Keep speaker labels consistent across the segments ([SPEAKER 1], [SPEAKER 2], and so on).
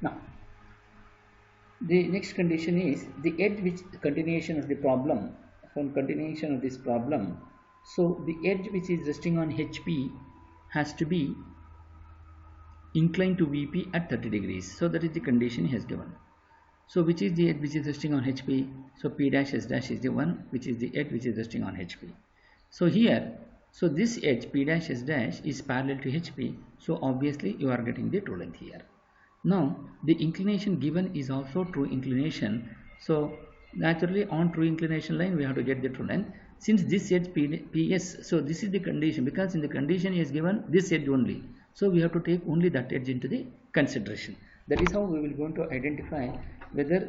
[SPEAKER 1] Now, the next condition is the edge which continuation of the problem, from continuation of this problem. So the edge which is resting on HP has to be inclined to VP at 30 degrees. So that is the condition he has given. So which is the edge which is resting on HP? So P dash S dash is the one which is the edge which is resting on HP. So here, so this edge P dash S dash is parallel to HP. So obviously you are getting the true length here. Now the inclination given is also true inclination. So naturally on true inclination line we have to get the true length. Since this edge PS, so this is the condition, because in the condition is given this edge only. So we have to take only that edge into the consideration. That is how we will going to identify whether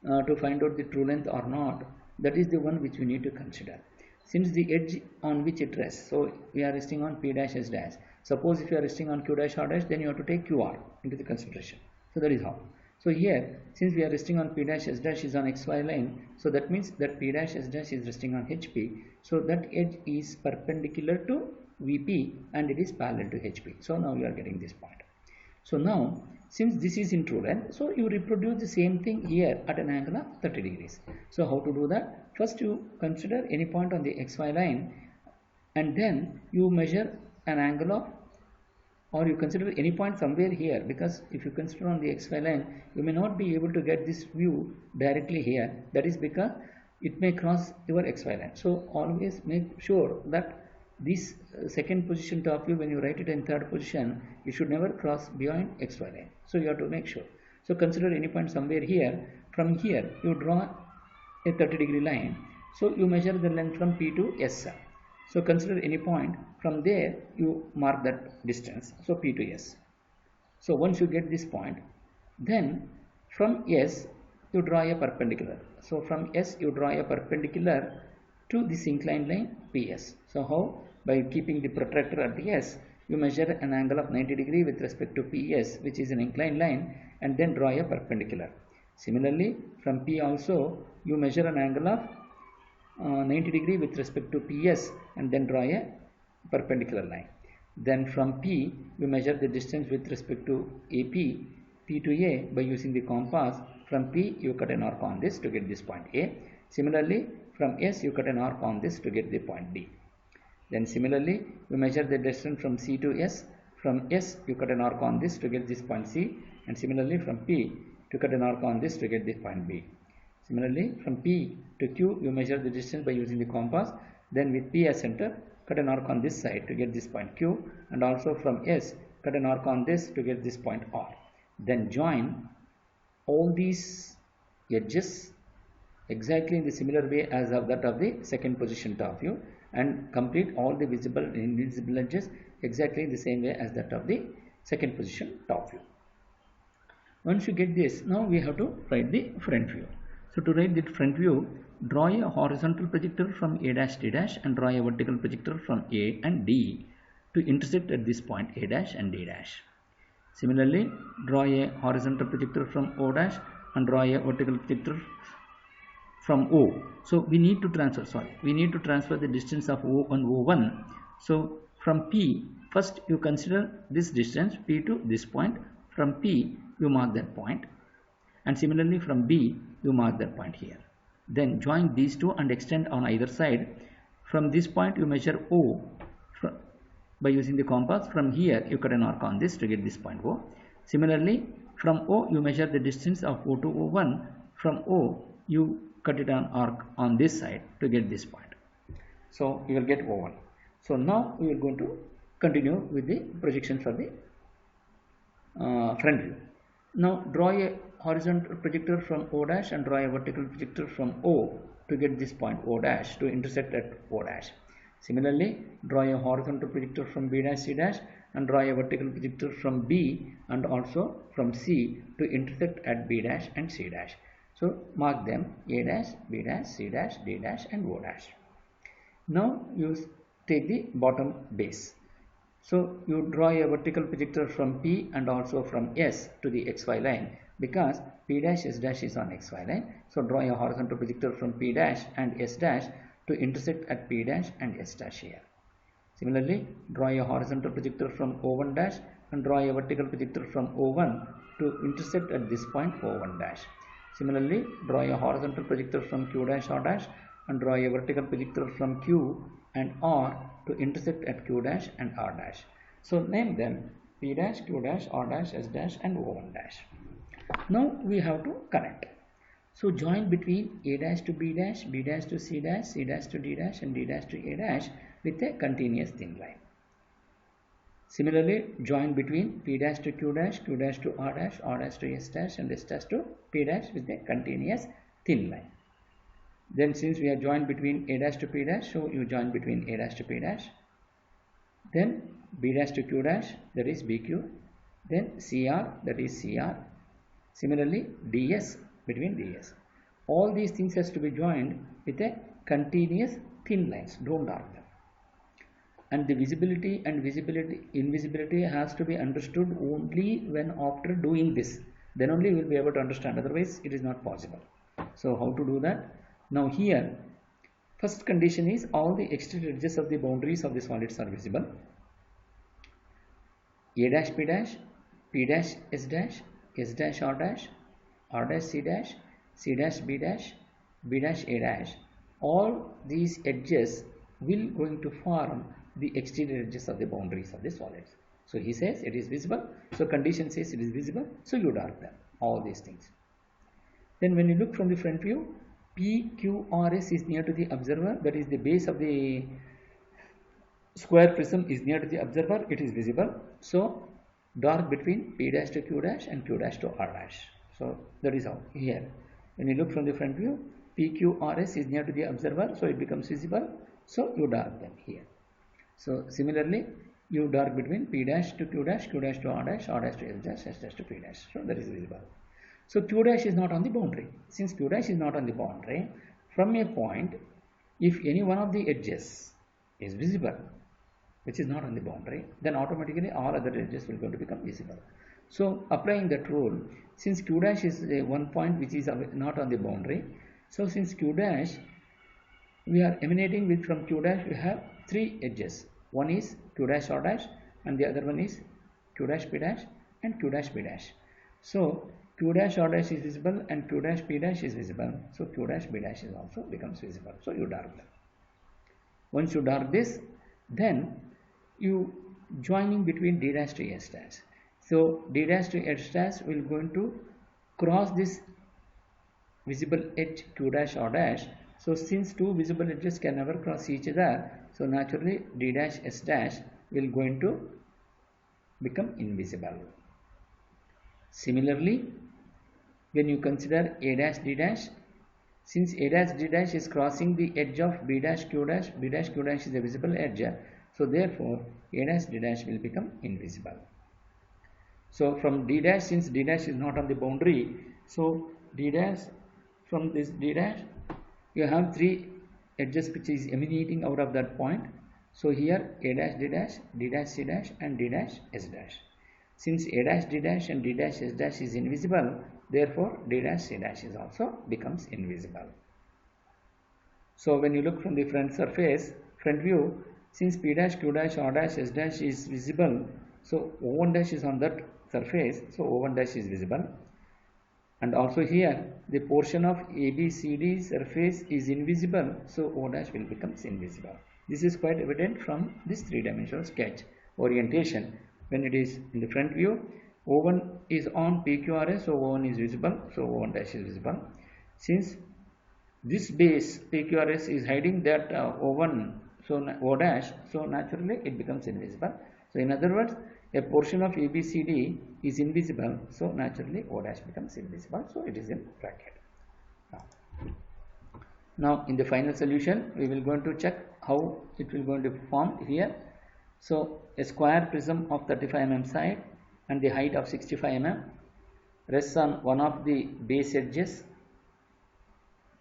[SPEAKER 1] to find out the true length or not. That is the one which we need to consider. Since the edge on which it rests, so we are resting on P dash S dash. Suppose if you are resting on Q dash R dash, then you have to take QR into the consideration. So that is how. So here, since we are resting on P dash S dash is on XY line, so that means that P dash S dash is resting on HP. So that edge is perpendicular to VP and it is parallel to HP. So now you are getting this point. So now, since this is in true length, so you reproduce the same thing here at an angle of 30 degrees. So how to do that? First you consider any point on the XY line and then you measure an angle of, or you consider any point somewhere here, because if you consider on the XY line, you may not be able to get this view directly here. That is because it may cross your XY line. So always make sure that this second position top view, when you write it in third position, it should never cross beyond XY line. So you have to make sure. So consider any point somewhere here. From here you draw a 30-degree line. So you measure the length from P to S. So consider any point. From there you mark that distance. So P to S. So once you get this point, then from S you draw a perpendicular. So from S you draw a perpendicular to this inclined line PS. So how? By keeping the protractor at the S, you measure an angle of 90 degree with respect to PS, which is an inclined line, and then draw a perpendicular. Similarly, from P also you measure an angle of 90 degree with respect to PS and then draw a perpendicular line. Then from P you measure the distance with respect to AP, P to A, by using the compass. From P you cut an arc on this to get this point A. Similarly, from S you cut an arc on this to get the point D. Then similarly you measure the distance from C to S. From S you cut an arc on this to get this point C, and similarly from P to cut an arc on this to get this point B. Similarly from P to Q you measure the distance by using the compass. Then with P as center, cut an arc on this side to get this point Q, and also from S cut an arc on this to get this point R. Then join all these edges exactly in the similar way as of that of the second position top view, and complete all the visible and invisible edges exactly the same way as that of the second position top view. Once you get this, now we have to write the front view. So to write the front view, draw a horizontal projector from A dash D dash and draw a vertical projector from A and D to intersect at this point A dash and D dash. Similarly, draw a horizontal projector from O dash and draw a vertical projector from O. So we need to transfer the distance of O and O1. So from P, first you consider this distance P to this point. From P you mark that point, and similarly from B you mark that point here. Then join these two and extend on either side. From this point you measure O by using the compass. From here you cut an arc on this to get this point O. Similarly from O you measure the distance of O to O1. From O you cut it on arc on this side to get this point. So you will get O1. So now we are going to continue with the projections for the front view. Now draw a horizontal projector from O dash and draw a vertical projector from O to get this point O dash to intersect at O dash. Similarly, draw a horizontal projector from B dash C dash and draw a vertical projector from B and also from C to intersect at B dash and C dash. So mark them A dash, B dash, C dash, D dash and O dash. Now you take the bottom base. So you draw a vertical projector from P and also from S to the XY line, because P dash S dash is on XY line. So draw a horizontal projector from P dash and S dash to intersect at P dash and S dash here. Similarly, draw a horizontal projector from O1 dash and draw a vertical projector from O1 to intersect at this point O1 dash. Similarly, draw a horizontal projector from Q dash R dash and draw a vertical projector from Q and R to intersect at Q dash and R dash. So name them P dash, Q dash, R dash, S dash and O1 dash. Now we have to connect. So join between A dash to B dash, B dash to C dash, C dash to D dash and D dash to A dash with a continuous thin line. Similarly, join between P dash to Q dash to R dash to S dash and S dash to P dash with a continuous thin line. Then since we are joined between A dash to P dash, so you join between A dash to P dash. Then B dash to Q dash, that is BQ. Then CR, that is CR. Similarly, DS between DS. All these things has to be joined with a continuous thin lines. Don't dark them. And the visibility and invisibility has to be understood only when after doing this. Then only we will be able to understand. Otherwise, it is not possible. So how to do that? Now here, first condition is all the exterior edges of the boundaries of the solids are visible. A dash P dash, P dash S dash, S dash R dash C dash, C dash B dash, B dash A dash. All these edges will going to form the exterior edges of the boundaries of the solids. So he says it is visible. So condition says it is visible. So you dark them. All these things. Then when you look from the front view, PQRS is near to the observer. That is the base of the square prism is near to the observer. It is visible. So dark between P dash to Q dash and Q dash to R dash. So that is how here. When you look from the front view, PQRS is near to the observer. So it becomes visible. So you dark them here. So similarly, you dark between P dash to Q dash to R dash to S dash to P dash. So that is visible. So Q dash is not on the boundary. Since Q dash is not on the boundary, from a point, if any one of the edges is visible, which is not on the boundary, then automatically all other edges will going to become visible. So applying that rule, since Q dash is one point which is not on the boundary, so since Q dash, we are emanating with from Q dash, we have three edges. One is Q dash R dash and the other one is Q dash P dash and Q dash B dash. So Q dash R dash is visible and Q dash P dash is visible. So Q dash B dash is also becomes visible. So you dark them. Once you dark this, then you joining between D dash to S dash. So D dash to S dash will going to cross this visible edge Q dash R dash. So since two visible edges can never cross each other, so naturally D dash S dash will going to become invisible. Similarly, when you consider A dash D dash, since A dash D dash is crossing the edge of B dash Q dash is a visible edge, so therefore A dash D dash will become invisible. So from D dash, since D dash is not on the boundary, so D dash, from this D dash, you have three edges which is emanating out of that point. So here A dash D dash, D dash C dash and D dash S dash. Since A dash D dash and D dash S dash is invisible, therefore D dash C dash is also becomes invisible. So when you look from the front surface, front view, since P dash, Q dash, R dash, S dash is visible, so O1 dash is on that surface, so O1 dash is visible. And also here the portion of ABCD surface is invisible, so O dash will become invisible. This is quite evident from this three-dimensional sketch orientation. When it is in the front view, O1 is on PQRS, so O1 is visible, so O1 dash is visible. Since this base PQRS is hiding that O1, so O dash, so naturally it becomes invisible. So in other words, a portion of ABCD is invisible, so naturally O dash becomes invisible, so it is in bracket. Now in the final solution, we will going to check how it will going to form here. So a square prism of 35 mm side and the height of 65 mm rests on one of the base edges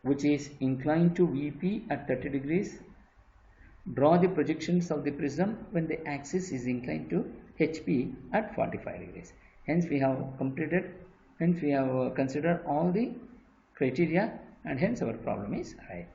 [SPEAKER 1] which is inclined to VP at 30 degrees. Draw the projections of the prism when the axis is inclined to HP at 45 degrees. Hence we have considered all the criteria and hence our problem is right.